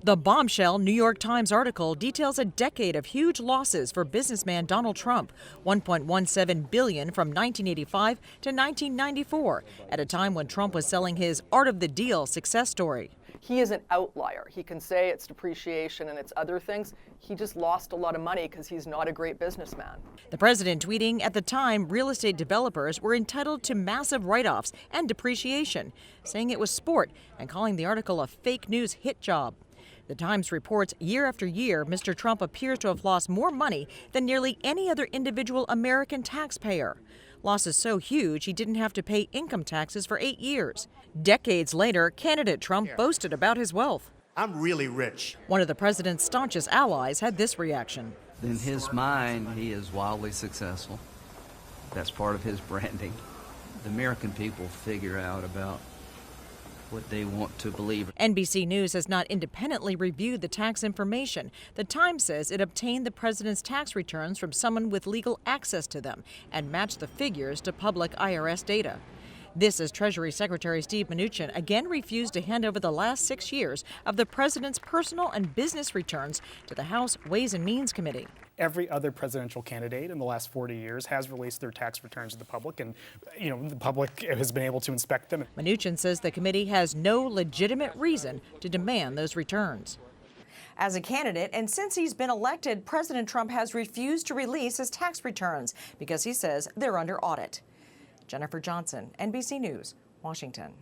The bombshell New York Times article details a decade of huge losses for businessman Donald Trump, $1.17 billion from 1985 to 1994, at a time when Trump was selling his Art of the Deal success story. He is an outlier. He can say it's depreciation and it's other things. He just lost a lot of money because he's not a great businessman. The president tweeting at the time real estate developers were entitled to massive write-offs and depreciation, saying it was sport and calling the article a fake news hit job. The Times reports year after year, Mr. Trump appears to have lost more money than nearly any other individual American taxpayer. Losses so huge he didn't have to pay income taxes for 8 years. Decades later, candidate Trump boasted about his wealth. I'm really rich. One of the president's staunchest allies had this reaction. In his mind, he is wildly successful. That's part of his branding. The American people figure out about what they want to believe. NBC News has not independently reviewed the tax information. The Times says it obtained the president's tax returns from someone with legal access to them and matched the figures to public IRS data. This as Treasury Secretary Steve Mnuchin again refused to hand over the last 6 years of the president's personal and business returns to the House Ways and Means Committee. Every other presidential candidate in the last 40 years has released their tax returns to the public, and the public has been able to inspect them. Mnuchin says the committee has no legitimate reason to demand those returns. As a candidate, and since he's been elected, President Trump has refused to release his tax returns because he says they're under audit. Jennifer Johnson, NBC News, Washington.